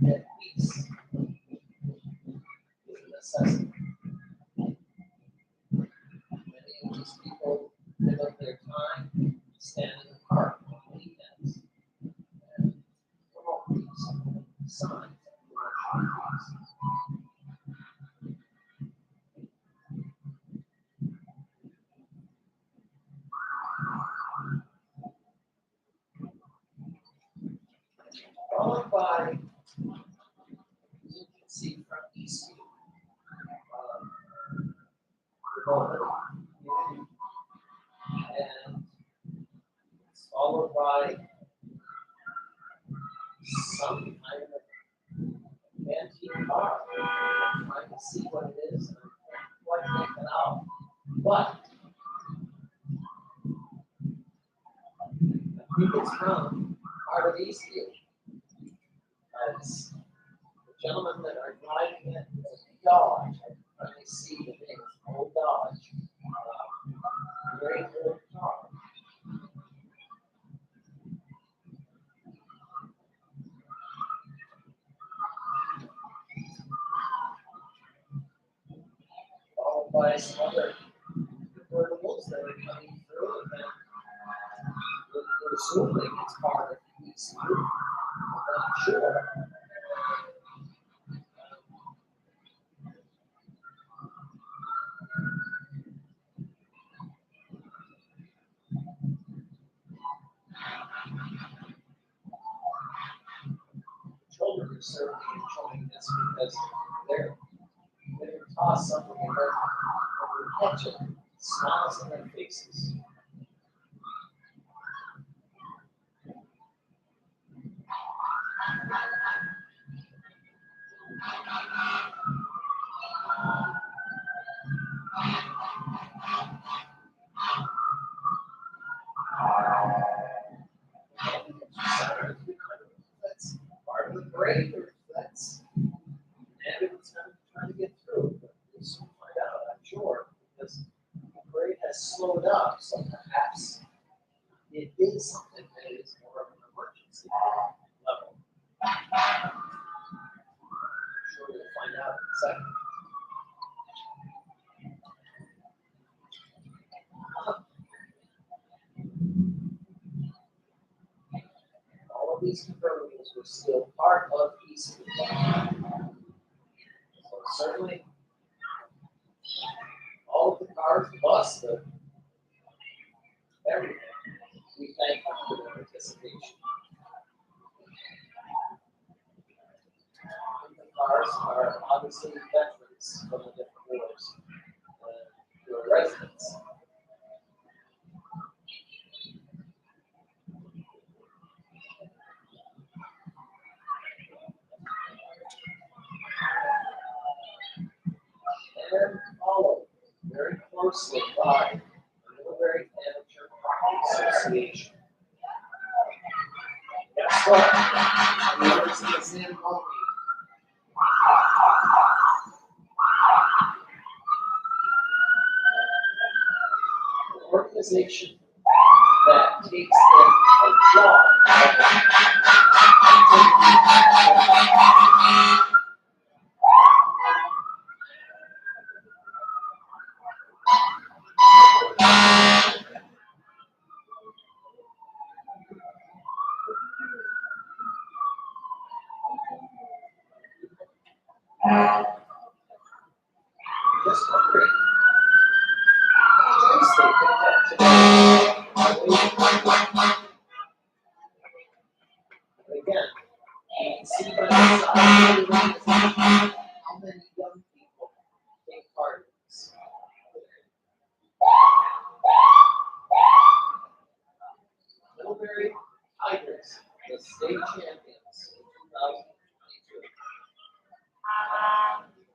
That peace is a necessity. Many of these people live up their time standing in the park on weekends and promote these signs. Followed by contingency from Eastview. And it's followed by some kind of antique car. I'm trying to see what it is, and I can't quite make it out. But I think it's from part of Eastview. As by some other convertibles that are coming through, and then we're assuming it's part of the east group. I'm not sure. Children are certainly enjoying this because they're taught something and they're catching smiles on their faces. That's part of the parade, or that's everyone's trying to get through. But we'll soon find out, I'm sure, because the parade has slowed up, so perhaps it is something that is more of an emergency level. I'm sure we'll find out in a second. All of these convertibles were still part of East Middlebury. So certainly, all of the cars, the bus, everything, we thank them for their participation. And the cars are obviously veterans from the different wars, who are residents. And followed very closely by the Middlebury Amateur Hockey Association. Guess what? The University of San Antonio. An organization that takes in a lot just wondering. How much ice they picked up today? Again, you can see by the size of the organization how many young people take part in this. Middlebury Tigers, the state champions in 2022.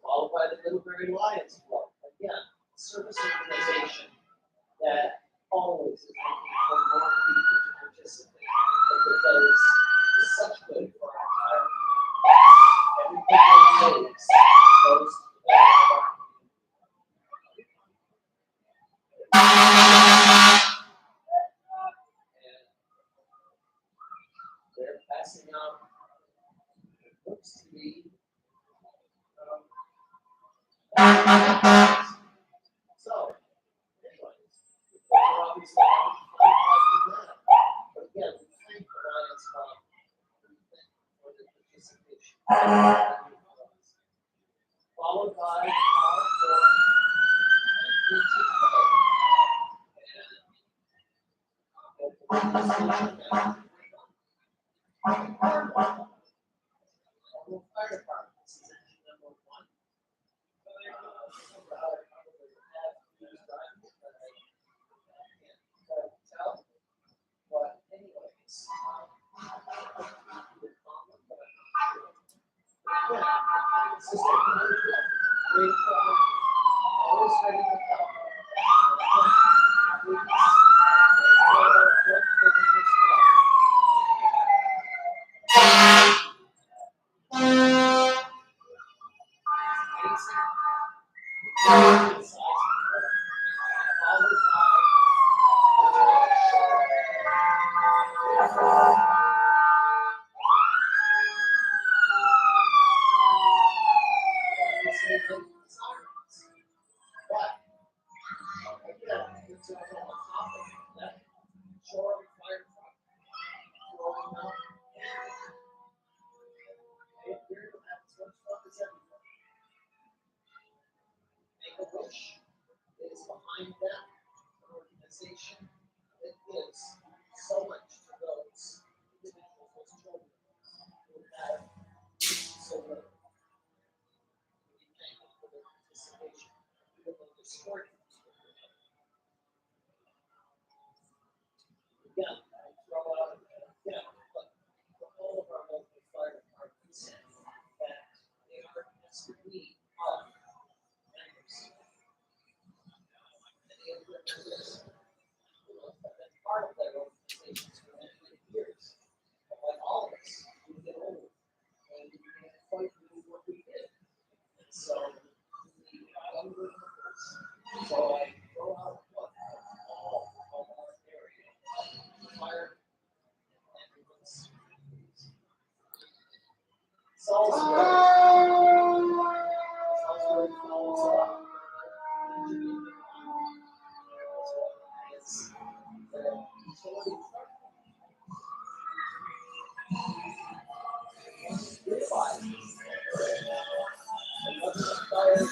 Followed by the Middlebury Lions Club, again, a service organization that always is looking for more people to participate because it's such good for our entire community. Everything they raise goes to the benefit of our community. And they're passing out what looks to be so, anyways, we're obviously having fun watching that. But again, we thank the Lions Club. We thank them for their participation. Followed by our forum and fire department. This is engine number 1. Tell. But anyways, great always ready to help. But So on top of that shore fire truck rolling out. Hey, here that's what stuff is everywhere. Make a Wish is behind that organization that gives so much to those individuals, those children who have so little. We thank them for their participation, even though they're supporting. Again, I throw out again, but all of our local fire departments that they are desperately of members. Many of their members have been part of their organizations for many, many years. But like all of us, we get old and we can't quite do what we did. And so we need younger members. So I throw out what all of our area fire ambulance. Salisbury follows up. It's the utility truck. Realize another fire.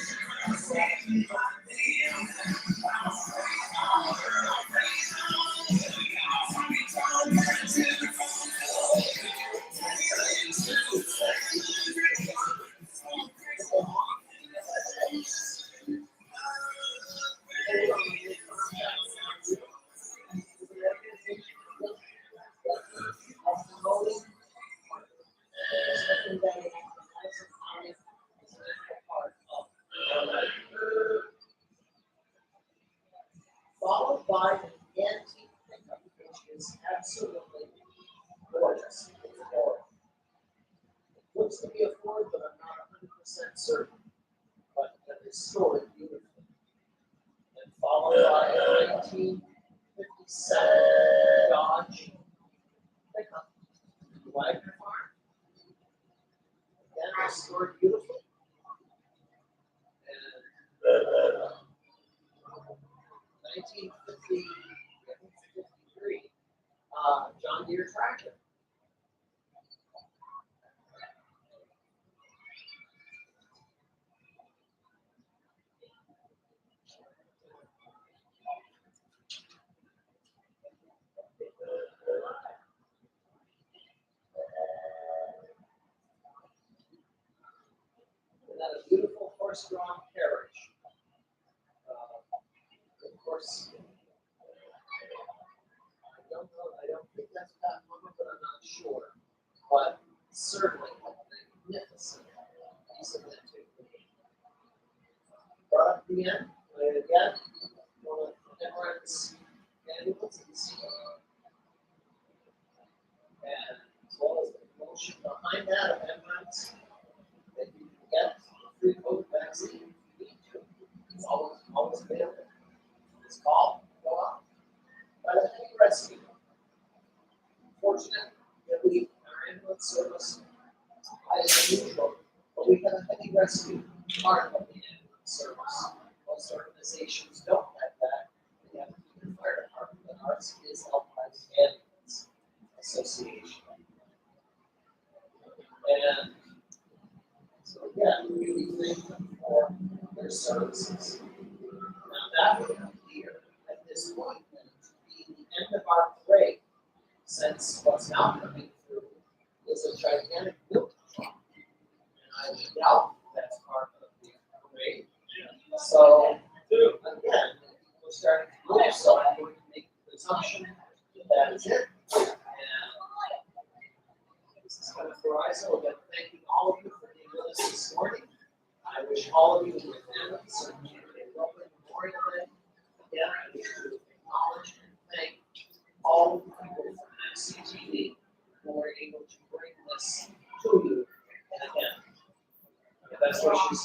Followed by an antique pickup, which is absolutely gorgeous. It's adorable. It looks to be a Ford, but I'm not 100% certain. But it is stored beautifully. And followed by a 1957 Dodge pickup, Wagner Farm. Again, it's stored beautifully. And 1953 John Deere tractor. And then a beautiful horse-drawn carriage. Of course, I don't think that's that number, but I'm not sure. But certainly a magnificent piece of antiquity. Brought up the end, again, one of Emirates ambulances. And as well as the promotion behind that of Emirates, that you can get free COVID vaccine if you need to. It's always available. This call, go out. By the Heavy Rescue. Fortunate that our ambulance service is unusual, but we have a Heavy Rescue part of the ambulance service. Most organizations don't have that. They have a fire department, but ours is held by the Ambulance Association. And so again, we really thank them for their services. Now that would appear at this point to be the end of our parade, since what's now coming through is a gigantic milk truck. And I doubt that's part of the parade. So again, we're starting to move, so I'm going to make the assumption that that is it. And this is kind of Verizon. We'll get thanking all of you for being with us this morning. I wish all of you and your families a lovely Memorial Day. Again, I wish to acknowledge and thank all the people from MCTV who were able to bring this to you. And again, best wishes